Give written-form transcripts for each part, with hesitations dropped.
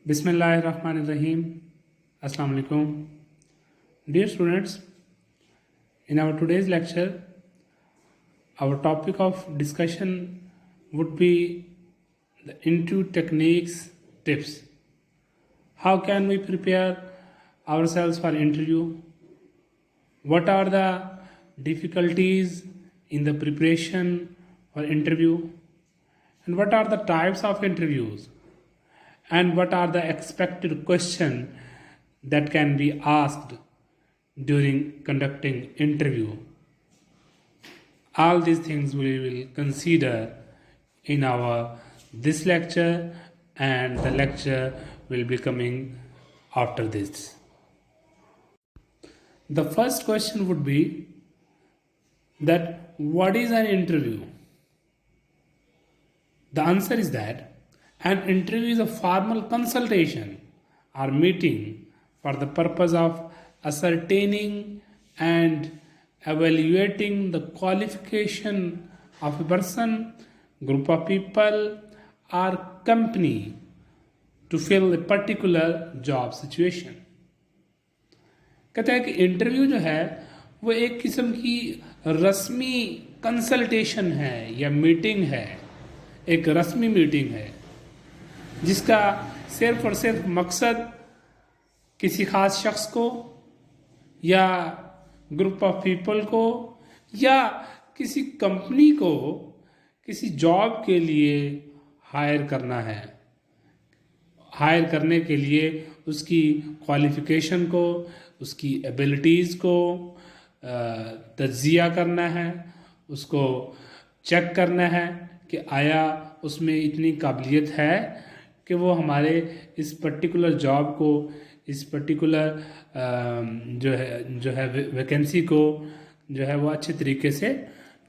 Bismillahirrahmanirrahim. Assalamu alaikum. Dear students, in our today's lecture, our topic of discussion would be the interview techniques tips. How can we prepare ourselves for interview? What are the difficulties in the preparation for interview? And what are the types of interviews? And what are the expected questions that can be asked during conducting interview? All these things we will consider in our this lecture, and the lecture will be coming after this. The first question would be that what is an interview? The answer is that an interview is a formal consultation or meeting for the purpose of ascertaining and evaluating the qualification of a person, group of people, or company to fill a particular job situation. कहते हैं कि interview जो है वो एक किस्म की रस्मी कंसल्टेशन है या मीटिंग है, एक रस्मी मीटिंग है जिसका सिर्फ और सिर्फ मकसद किसी ख़ास शख्स को या ग्रुप ऑफ पीपल को या किसी कंपनी को किसी जॉब के लिए हायर करना है। हायर करने के लिए उसकी क्वालिफ़िकेशन को, उसकी एबिलिटीज़ को तज्ज़िया करना है, उसको चेक करना है कि आया उसमें इतनी काबिलियत है कि वो हमारे इस पर्टिकुलर जॉब को, इस पर्टिकुलर जो है वैकेंसी को जो है वो अच्छे तरीके से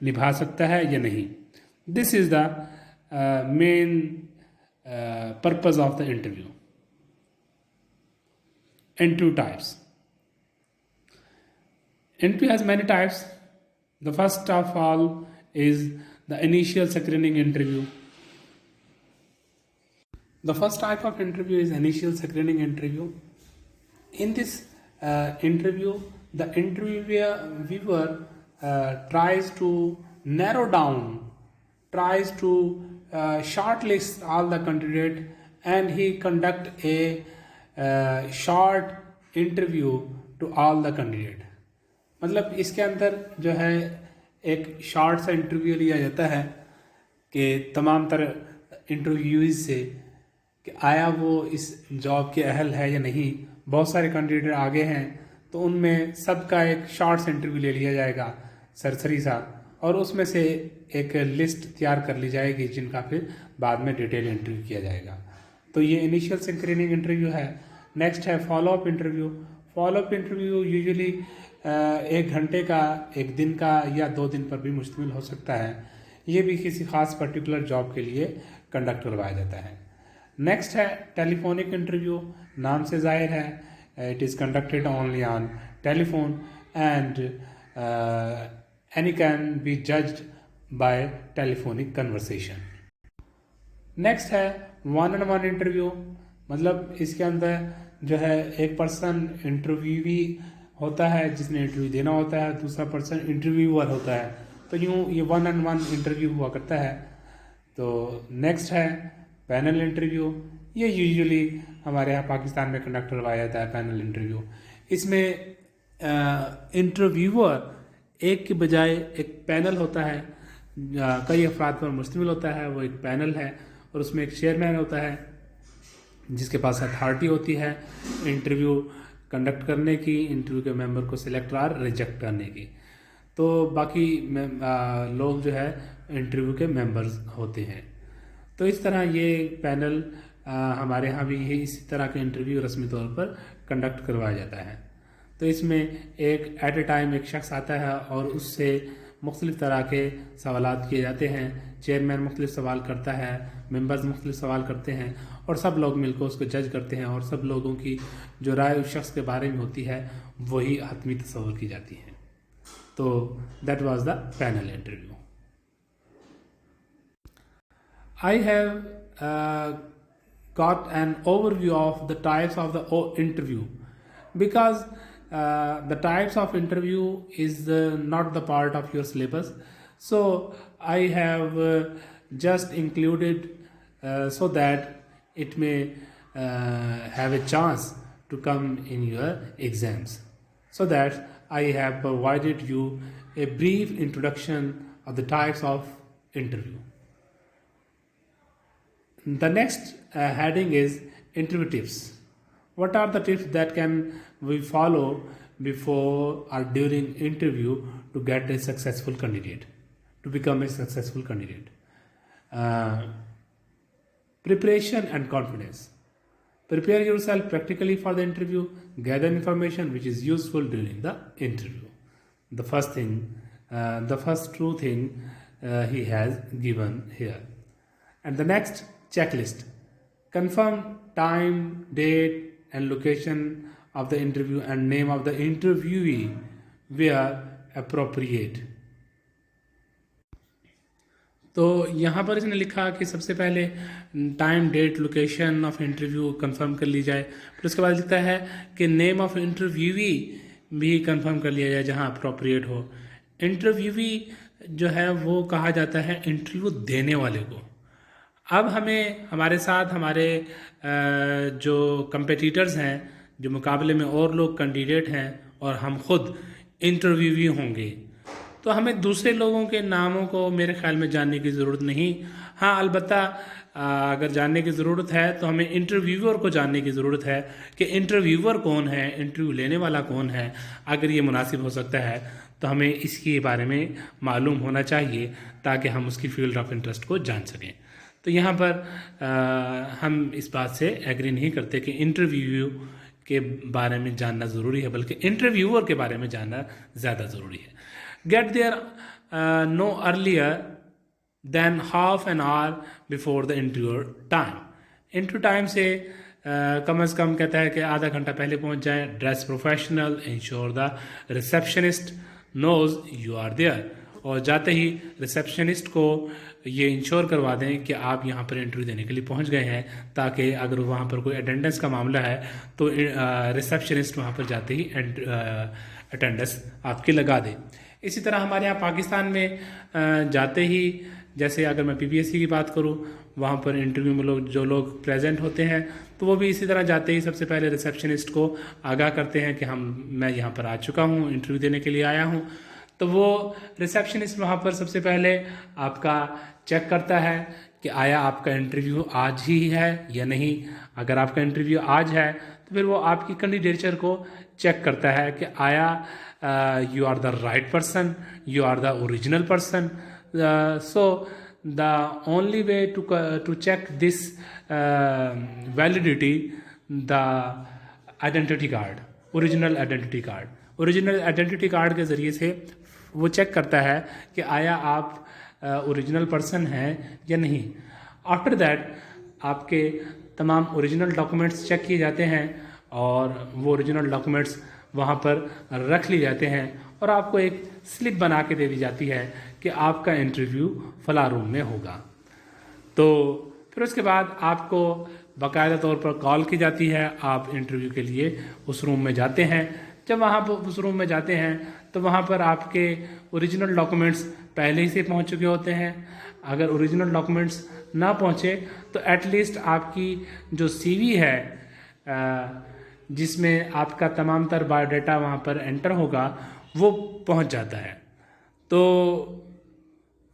निभा सकता है या नहीं। This is the main purpose of the interview. Interview types. Interview has many types. The first of all is the initial screening interview. The first type of interview is initial screening interview. In this interview, the interviewer tries to narrow down, tries to shortlist all the candidates, and he conduct a short interview to all the candidate. मतलब इसके अंदर जो है एक short सा interview लिया जाता है कि तमाम तरह इंटरव्यूज से कि आया वो इस जॉब के अहल है या नहीं। बहुत सारे कैंडिडेट आगे हैं तो उनमें सबका एक शॉर्ट सा इंटरव्यू ले लिया जाएगा, सरसरी सा, और उसमें से एक लिस्ट तैयार कर ली जाएगी जिनका फिर बाद में डिटेल इंटरव्यू किया जाएगा। तो ये इनिशियल स्क्रीनिंग इंटरव्यू है। नेक्स्ट है follow up interview. Follow up interview usually 1 घंटे का, 1 दिन का या 2 दिन पर भी मुश्तमिल हो सकता है। ये भी किसी ख़ास पर्टिकुलर जॉब के लिए कंडक्ट करवाया जाता है। नेक्स्ट है टेलीफोनिक इंटरव्यू। नाम से ज़ाहिर है it is conducted only on telephone and any can be judged bye telephonic conversation. Next है 1-on-1 इंटरव्यू। मतलब इसके अंदर जो है एक पर्सन इंटरव्यूवी होता है जिसने इंटरव्यू देना होता है, दूसरा पर्सन इंटरव्यूअर होता है। तो यूँ ये 1-on-1 इंटरव्यू हुआ करता है। तो नेक्स्ट है पैनल इंटरव्यू। ये यूजुअली हमारे यहाँ पाकिस्तान में कंडक्ट करवाया जाता है पैनल इंटरव्यू। इसमें इंटरव्यूअर एक के बजाय एक पैनल होता है, कई अफराद पर मुश्तमिल होता है। वो एक पैनल है और उसमें एक चेयरमैन होता है जिसके पास अथॉरिटी होती है इंटरव्यू कंडक्ट करने की, इंटरव्यू के मेंबर को सिलेक्ट और रिजेक्ट करने की। तो बाकी लोग जो है इंटरव्यू के मेंबर्स होते हैं। तो इस तरह ये पैनल हमारे यहाँ भी ये इसी तरह के इंटरव्यू रस्मी तौर पर कंडक्ट करवाया जाता है। तो इसमें एक एट ए टाइम एक शख्स आता है और उससे मुख्तलिफ़ तरह के सवालात किए जाते हैं। चेयरमैन मुख्तलिफ़ सवाल करता है, मेंबर्स मुख्तलिफ़ सवाल करते हैं और सब लोग मिलकर उसको जज करते हैं और सब लोगों की जो राय उस शख्स के बारे में होती है वही हतमी तस्वर की जाती है। तो that was the panel interview. I have got an overview of the types of the interview, because the types of interview is not the part of your syllabus. So I have just included so that it may have a chance to come in your exams. So that I have provided you a brief introduction of the types of interview. The next heading is interview tips. What are the tips that can we follow before or during interview to get a successful candidate, to become a successful candidate? Preparation and confidence. Prepare yourself practically for the interview. Gather information which is useful during the interview. The first thing, the first true thing he has given here. And the next, checklist. Confirm time, date and location of the interview and name of the interviewee where appropriate. तो यहाँ पर इसने लिखा कि सबसे पहले time, date, location of interview confirm कर ली जाए। फिर उसके बाद लिखता है कि नेम ऑफ इंटरव्यूवी भी कंफर्म कर लिया जाए जहाँ अप्रोप्रिएट हो। इंटरव्यूवी जो है वो कहा जाता है इंटरव्यू देने वाले को। अब हमें हमारे साथ हमारे जो कंपेटिटर्स हैं, जो मुकाबले में और लोग कैंडिडेट हैं और हम खुद इंटरव्यूवी होंगे, तो हमें दूसरे लोगों के नामों को मेरे ख्याल में जानने की ज़रूरत नहीं। हाँ, अलबत्ता अगर जानने की ज़रूरत है तो हमें इंटरव्यूअर को जानने की ज़रूरत है कि इंटरव्यूअर कौन है, इंटरव्यू लेने वाला कौन है। अगर ये मुनासिब हो सकता है तो हमें इसके बारे में मालूम होना चाहिए ताकि हम उसकी फील्ड ऑफ इंटरेस्ट को जान सकें। तो यहाँ पर हम इस बात से एग्री नहीं करते कि इंटरव्यू के बारे में जानना ज़रूरी है, बल्कि इंटरव्यूअर के बारे में जानना ज़्यादा ज़रूरी है। Get there no earlier than half an hour before the interview time. Interview time से कम से कम कहता है कि आधा घंटा पहले पहुंच जाएं। Dress professional, ensure the receptionist knows you are there. और जाते ही रिसेप्शनिस्ट को ये इंश्योर करवा दें कि आप यहाँ पर इंटरव्यू देने के लिए पहुँच गए हैं, ताकि अगर वहाँ पर कोई अटेंडेंस का मामला है तो रिसेप्शनिस्ट वहाँ पर जाते ही अटेंडेंस आपकी लगा दे। इसी तरह हमारे यहाँ पाकिस्तान में जाते ही, जैसे अगर मैं पीपीएससी की बात करूँ, वहाँ पर इंटरव्यू में जो लोग प्रेजेंट होते हैं तो वो भी इसी तरह जाते ही सबसे पहले रिसेप्शनिस्ट को आगाह करते हैं कि मैं यहाँ पर आ चुका हूँ, इंटरव्यू देने के लिए आया हूँ। तो वो रिसेप्शनिस्ट वहाँ पर सबसे पहले आपका चेक करता है कि आया आपका इंटरव्यू आज ही है या नहीं। अगर आपका इंटरव्यू आज है तो फिर वो आपकी कैंडिडेचर को चेक करता है कि आया you are the right person, you are the original person. So the only way to check this validity, the identity card, original identity card. Original identity card के ज़रिए से वो चेक करता है कि आया आप ओरिजिनल पर्सन हैं या नहीं। आफ्टर दैट आपके तमाम ओरिजिनल डॉक्यूमेंट्स चेक किए जाते हैं और वो ओरिजिनल डॉक्यूमेंट्स वहाँ पर रख लिए जाते हैं और आपको एक स्लिप बना के दे दी जाती है कि आपका इंटरव्यू फला रूम में होगा। तो फिर उसके बाद आपको बाकायदा तौर पर कॉल की जाती है, आप इंटरव्यू के लिए उस रूम में जाते हैं। जब वहाँ पर उस रूम में जाते हैं तो वहाँ पर आपके ओरिजिनल डॉक्यूमेंट्स पहले ही से पहुँच चुके होते हैं। अगर ओरिजिनल डॉक्यूमेंट्स ना पहुँचे तो एटलीस्ट आपकी जो सीवी है जिसमें आपका तमाम तर बायोडाटा वहाँ पर एंटर होगा वो पहुँच जाता है। तो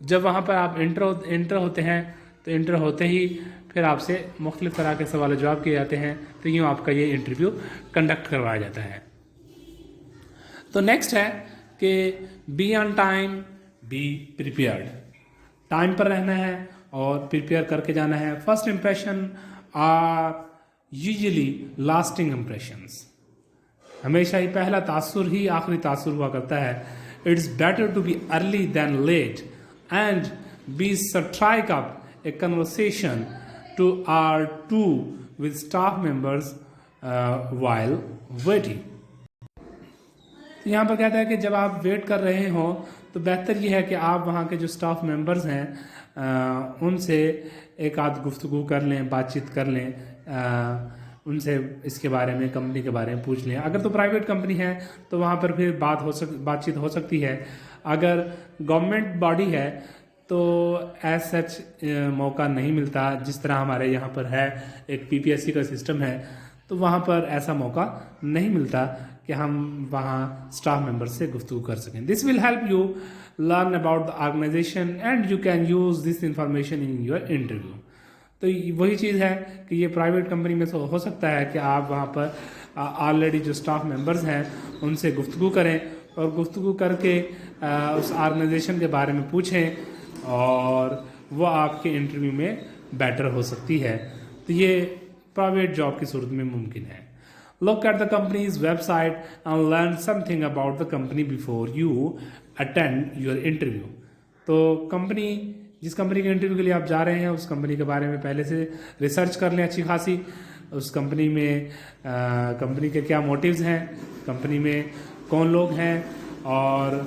जब वहाँ पर आप एंटर होते हैं तो एंटर होते ही फिर आपसे मुख्तलिफ़ तरह के सवाल जवाब किए जाते हैं। तो यूँ आपका ये इंटरव्यू कंडक्ट करवाया जाता है। तो नेक्स्ट है कि be on time, be prepared. Time पर रहना है और प्रिपेयर करके जाना है। First impression are usually lasting impressions. हमेशा ही पहला तासुर ही आखिरी तासुर हुआ करता है। It's better to be early than late and be strike up a conversation two or two with staff members while waiting. यहाँ पर कहता है कि जब आप वेट कर रहे हो तो बेहतर ये है कि आप वहाँ के जो स्टाफ मेंबर्स हैं उनसे एक आध गुफ्तगू कर लें, बातचीत कर लें, उनसे इसके बारे में, कंपनी के बारे में पूछ लें। अगर तो प्राइवेट कंपनी है तो वहाँ पर फिर बातचीत हो सकती है। अगर गवर्नमेंट बॉडी है तो एज सच मौका नहीं मिलता, जिस तरह हमारे यहाँ पर है एक पीपीएससी का सिस्टम है, तो वहाँ पर ऐसा मौका नहीं मिलता कि हम वहाँ स्टाफ मेंबर से गुफ्तगू कर सकें। This will help you learn about the organisation and you can use this information in your interview. तो वही चीज़ है कि ये प्राइवेट कंपनी में हो सकता है कि आप वहाँ पर ऑलरेडी जो स्टाफ मेंबर्स हैं उनसे गुफ्तगू करें और गुफ्तगू करके उस ऑर्गेनाइजेशन के बारे में पूछें और वो आपके इंटरव्यू में बेटर हो सकती है। तो ये प्राइवेट जॉब की सूरत में मुमकिन है। Look at the company's website and learn something about the company before you attend your interview. तो कंपनी, जिस कंपनी के इंटरव्यू के लिए आप जा रहे हैं उस कंपनी के बारे में पहले से रिसर्च कर लें अच्छी खासी। उस कंपनी में कंपनी के क्या मोटिव्स हैं, कंपनी में कौन लोग हैं, और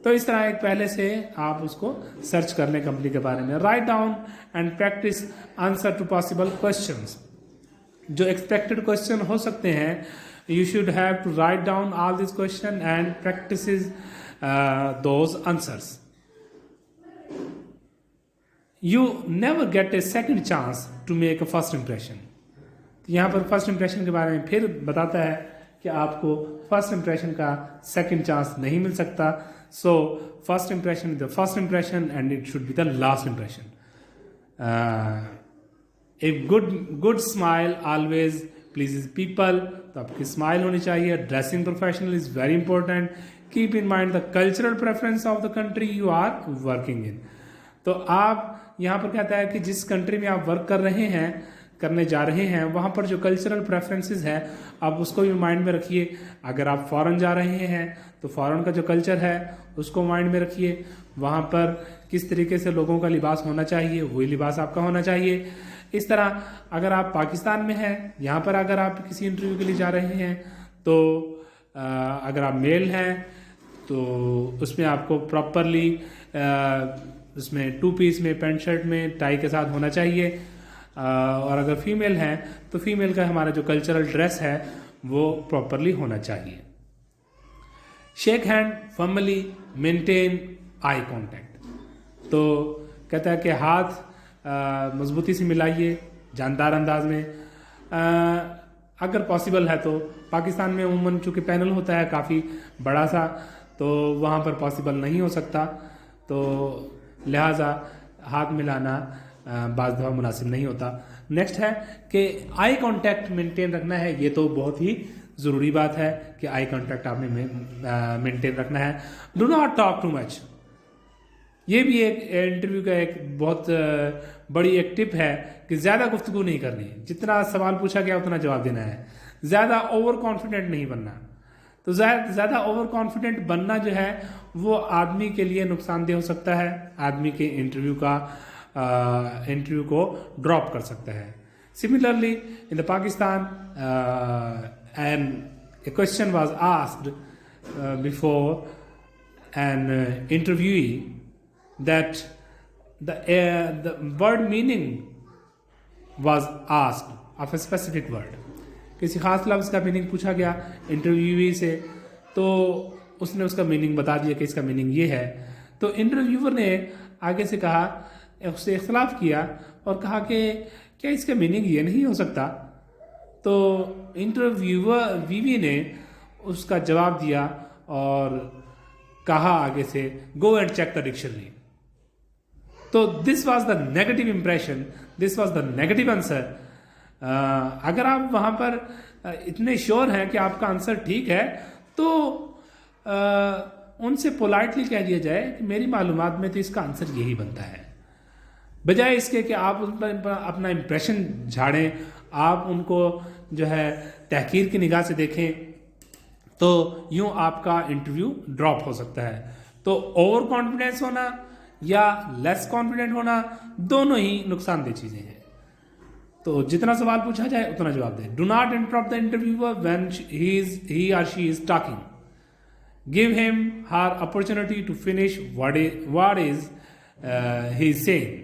तो इस तरह एक पहले से आप उसको सर्च कर लें कंपनी के बारे में। Write down and practise answer to possible questions. जो एक्सपेक्टेड क्वेश्चन हो सकते हैं, you should have to write down all this question and practise those answers. You never get a second chance to make a first impression. यहाँ पर first impression के बारे में फिर बताता है कि आपको फर्स्ट इंप्रेशन का सेकेंड चांस नहीं मिल सकता। So first impression is the first impression and it should be the last impression. एक good smile always pleases people. तो आपकी स्माइल होनी चाहिए। Dressing professional is very important. Keep in mind the cultural preference of the country you are working in. तो आप यहाँ पर कहता है कि जिस कंट्री में आप वर्क करने जा रहे हैं वहाँ पर जो कल्चरल प्रेफरेंसेस है आप उसको भी माइंड में रखिए। अगर आप फॉरेन जा रहे हैं तो फॉरेन का जो कल्चर है उसको माइंड में रखिए। वहाँ पर किस तरीके से लोगों का लिबास होना चाहिए वही लिबास आपका होना चाहिए। इस तरह अगर आप पाकिस्तान में हैं, यहाँ पर अगर आप किसी इंटरव्यू के लिए जा रहे हैं तो अगर आप मेल हैं तो उसमें आपको प्रॉपरली उसमें 2 पीस में, पैंट शर्ट में, टाई के साथ होना चाहिए। और अगर फीमेल हैं तो फीमेल का हमारा जो कल्चरल ड्रेस है वो प्रॉपरली होना चाहिए। Shake hand formally, maintain eye contact. तो कहता है कि हाथ मजबूती से मिलाइए जानदार अंदाज में। अगर पॉसिबल है तो पाकिस्तान में उमूमन चूँकि पैनल होता है काफ़ी बड़ा सा, तो वहाँ पर पॉसिबल नहीं हो सकता, तो लिहाजा हाथ मिलाना बाज़ दफ़ा मुनासिब नहीं होता। नेक्स्ट है कि आई कांटेक्ट मेंटेन रखना है। ये तो बहुत ही ज़रूरी बात है कि आई कांटेक्ट आपने मेंटेन रखना है। Do not talk too much. ये भी एक इंटरव्यू का एक बहुत बड़ी एक टिप है कि ज़्यादा गुफ्तगू नहीं करनी है। जितना सवाल पूछा गया उतना जवाब देना है। ज़्यादा ओवर कॉन्फिडेंट नहीं बनना। तो ज़्यादा ओवर कॉन्फिडेंट बनना जो है वो आदमी के लिए नुकसानदेह हो सकता है, आदमी के इंटरव्यू को ड्रॉप कर सकता है। Similarly in the Pakistan and A question was asked before N interviewee that the word meaning was asked of a specific word। किसी खास लफ्ज़ का मीनिंग पूछा गया इंटरव्यूअर से, तो उसने उसका मीनिंग बता दिया कि इसका मीनिंग ये है। तो इंटरव्यूअर ने आगे से कहा, उससे इख्तलाफ किया और कहा कि क्या इसका मीनिंग ये नहीं हो सकता। तो इंटरव्यूअर वीवी ने उसका जवाब दिया और कहा आगे से go and check the dictionary. तो this was the negative impression, this was the negative answer. अगर आप वहां पर इतने श्योर हैं कि आपका आंसर ठीक है तो उनसे पोलाइटली कह दिया जाए कि मेरी मालूमात में तो इसका आंसर यही बनता है, बजाय इसके कि आप उन पर अपना इंप्रेशन झाड़ें, आप उनको जो है तहकीर की निगाह से देखें, तो यूं आपका इंटरव्यू ड्रॉप हो सकता है। तो ओवर कॉन्फिडेंस होना या लेस कॉन्फिडेंट होना दोनों ही नुकसानदेह चीजें हैं। तो जितना सवाल पूछा जाए उतना जवाब दें। Do not interrupt the interviewer when he और she is talking. Give him her opportunity to finish what is he is saying,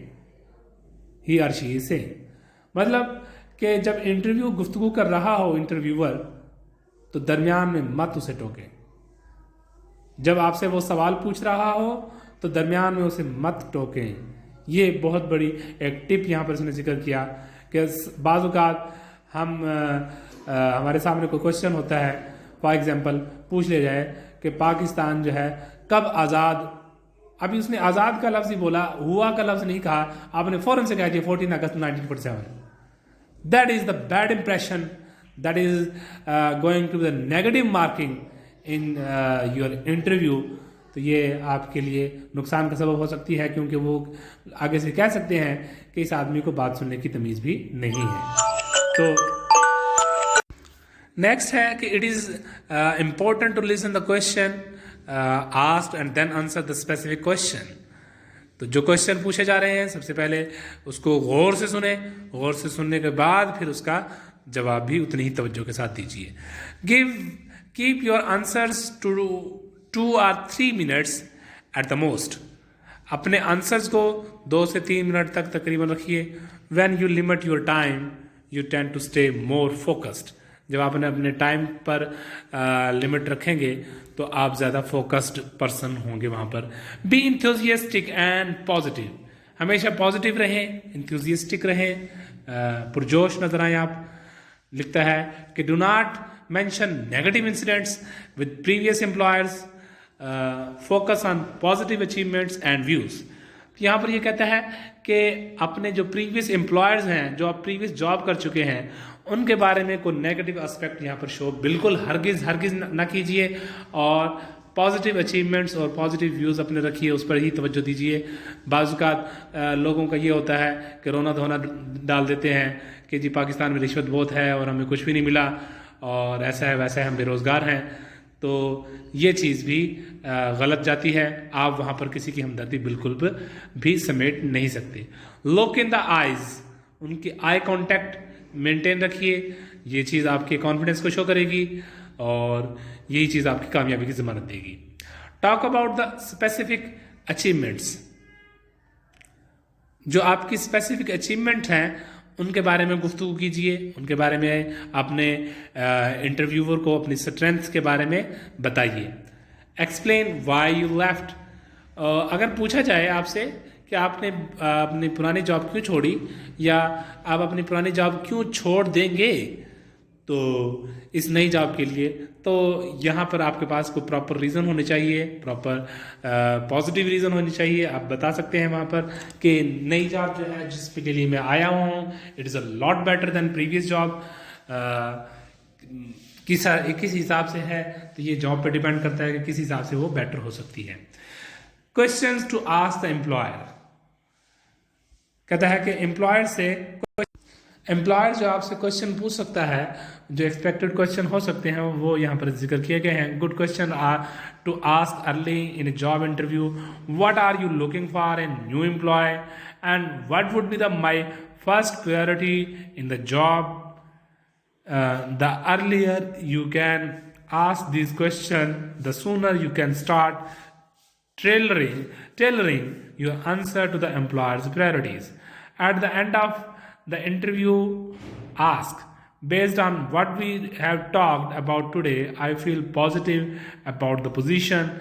he और शी इज सेइंग। मतलब कि जब इंटरव्यू गुफ्तगू कर रहा हो इंटरव्यूअर, तो दरमियान में मत उसे टोके। जब आपसे वो सवाल पूछ रहा हो तो दरमियान में उसे मत टोकें। ये बहुत बड़ी एक टिप यहाँ पर इसने जिक्र किया कि बाज़ औक़ात हम हमारे सामने कोई क्वेश्चन होता है, फॉर एग्जांपल पूछ लिया जाए कि पाकिस्तान जो है कब आज़ाद, अभी उसने आज़ाद का लफ्ज़ ही बोला, हुआ का लफ्ज़ नहीं कहा, आपने फ़ौरन से कहा कि 14 अगस्त 1947। That is the bad impression, that is going to the negative marking in your interview. तो ये आपके लिए नुकसान का सबब हो सकती है, क्योंकि वो आगे से कह सकते हैं कि इस आदमी को बात सुनने की तमीज़ भी नहीं है। तो नेक्स्ट है कि it is important to listen the question asked and then answer the specific question. तो जो क्वेश्चन पूछे जा रहे हैं सबसे पहले उसको गौर से सुने, गौर से सुनने के बाद फिर उसका जवाब भी उतनी ही तवज्जो के साथ दीजिए। Keep your answers to 2 or 3 minutes at the most. अपने आंसर्स को 2 से 3 मिनट तक तकरीबन रखिए। When you limit your time you tend to stay more focused. जब आप अपने टाइम पर लिमिट रखेंगे तो आप ज़्यादा फोकस्ड पर्सन होंगे वहाँ पर। Be enthusiastic and positive. हमेशा पॉजिटिव रहें, इंथ्यूजियास्टिक रहें, पुरजोश नजर आए आप। लिखता है कि do not mention negative incidents with previous employers, focus on positive achievements and views. यहाँ पर ये कहता है कि अपने जो प्रीवियस एम्प्लॉयर्स हैं, जो आप प्रीवियस जॉब कर चुके हैं, उनके बारे में कोई नेगेटिव एस्पेक्ट यहाँ पर शो बिल्कुल हरगिज ना कीजिए, और पॉजिटिव अचीवमेंट्स और पॉजिटिव व्यूज़ अपने रखिए, उस पर ही तवज्जो दीजिए। बाज़ औक़ात लोगों का ये होता है कि रोना धोना डाल देते हैं कि जी पाकिस्तान में रिश्वत बहुत है और हमें कुछ भी नहीं मिला, और ऐसा है वैसा है, हम बेरोज़गार हैं। तो ये चीज़ भी गलत जाती है। आप वहाँ पर किसी की हमदर्दी बिल्कुल भी समेट नहीं सकते। लुक इन द आइज़, उनकी आई कांटेक्ट मेंटेन रखिए। ये चीज़ आपके कॉन्फिडेंस को शो करेगी और यही चीज़ आपकी कामयाबी की ज़मानत देगी। Talk about the specific achievements. जो आपकी स्पेसिफिक अचीवमेंट हैं उनके बारे में गुफ्तगू कीजिए, उनके बारे में अपने इंटरव्यूअर को अपनी स्ट्रेंथ्स के बारे में बताइए। Explain why you left. अगर पूछा जाए आपसे कि आपने अपनी पुरानी जॉब क्यों छोड़ी, या आप अपनी पुरानी जॉब क्यों छोड़ देंगे तो इस नई जॉब के लिए, तो यहाँ पर आपके पास कोई प्रॉपर रीज़न होने चाहिए, प्रॉपर पॉजिटिव रीज़न होनी चाहिए। आप बता सकते हैं वहाँ पर कि नई जॉब जो है जिसके लिए मैं आया हूँ, it is a lot better than previous job. किस हिसाब से है तो ये जॉब पे डिपेंड करता है कि किस हिसाब से वो बेटर हो सकती है। Questions to ask the employer. कहता है कि एम्प्लॉयर जो आपसे क्वेश्चन पूछ सकता है, जो एक्सपेक्टेड क्वेश्चन हो सकते हैं, वो यहाँ पर जिक्र किए गए हैं। Good question are to ask early in a job interview. What are you looking for in new employ, and what would be the my first priority in the job. The earlier you can ask these questions, the sooner you can start tailoring your answer to the employer's priorities. At the end of the interview, ask, based on what we have talked about today, I feel positive about the position.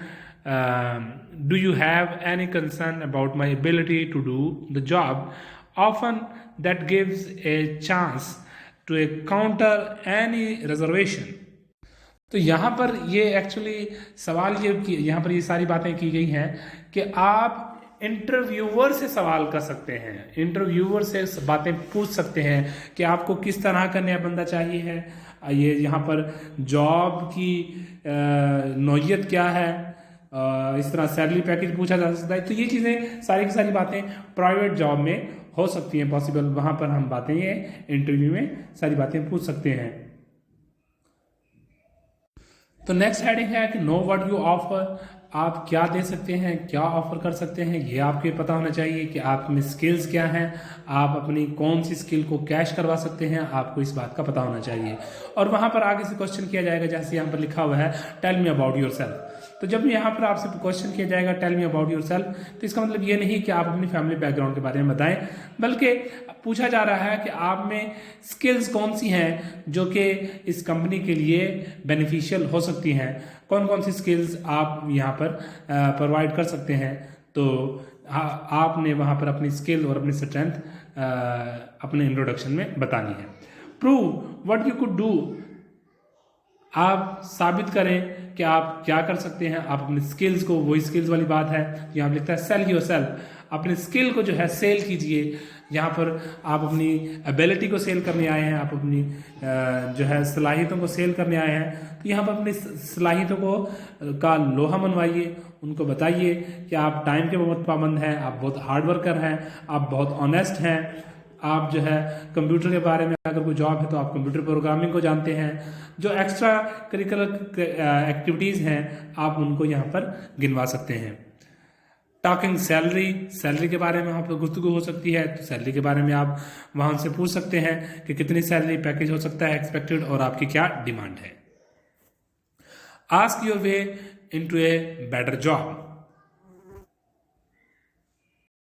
Do you have any concern about my ability to do the job? Often that gives a chance to counter any reservation. तो यहाँ पर ये actually सवाल यहाँ पर ये सारी बातें की गई हैं कि आप इंटरव्यूअर से सवाल कर सकते हैं, इंटरव्यूअर से बातें पूछ सकते हैं कि आपको किस तरह का नया बंदा चाहिए है, ये यहाँ पर जॉब की नौइयत क्या है, इस तरह सैलरी पैकेज पूछा जा सकता है। तो ये चीज़ें सारी की सारी बातें प्राइवेट जॉब में हो सकती हैं पॉसिबल, वहाँ पर हम बातें ये इंटरव्यू में सारी बातें पूछ सकते हैं। तो नेक्स्ट हेडिंग है कि नो व्हाट यू ऑफर आप क्या दे सकते हैं, क्या ऑफर कर सकते हैं, ये आपको पता होना चाहिए कि आप में स्किल्स क्या हैं, आप अपनी कौन सी स्किल को कैश करवा सकते हैं, आपको इस बात का पता होना चाहिए। और वहाँ पर आगे से क्वेश्चन किया जाएगा, जैसे यहाँ पर लिखा हुआ है tell me about yourself. तो जब यहाँ पर आपसे क्वेश्चन किया जाएगा tell me about yourself, तो इसका मतलब ये नहीं कि आप अपनी फैमिली बैकग्राउंड के बारे में बताएं, बल्कि पूछा जा रहा है कि आप में स्किल्स कौन सी हैं जो कि इस कंपनी के लिए बेनिफिशियल हो सकती हैं, कौन कौन सी स्किल्स आप यहाँ पर प्रोवाइड कर सकते हैं। तो आपने वहाँ पर अपनी स्किल और अपनी स्ट्रेंथ अपने इंट्रोडक्शन में बतानी है। Prove what you could do, आप साबित करें कि आप क्या कर सकते हैं, आप अपने स्किल्स को, वही स्किल्स वाली बात है यहाँ लिखता है सेल योर सेल्फ, अपने स्किल को जो है सेल कीजिए। यहाँ पर आप अपनी एबिलिटी को सेल करने आए हैं, आप अपनी जो है सलाहियतों को सेल करने आए हैं, तो यहाँ पर अपनी सलाहियतों को का लोहा मनवाइए, उनको बताइए कि आप टाइम के बहुत पाबंद हैं, आप बहुत हार्ड वर्कर हैं, आप बहुत ऑनेस्ट हैं, आप जो है कंप्यूटर के बारे में अगर कोई जॉब है तो आप कंप्यूटर प्रोग्रामिंग को जानते हैं, जो एक्स्ट्रा करिकुलर एक्टिविटीज़ हैं आप उनको यहाँ पर गिनवा सकते हैं। टॉकिंग सैलरी, सैलरी के बारे में वहाँ पर गुफ्तगू हो सकती है, तो सैलरी के बारे में आप वहाँ से पूछ सकते हैं कि कितनी सैलरी पैकेज हो सकता है एक्सपेक्टेड और आपकी क्या डिमांड है। Ask your way into a better job,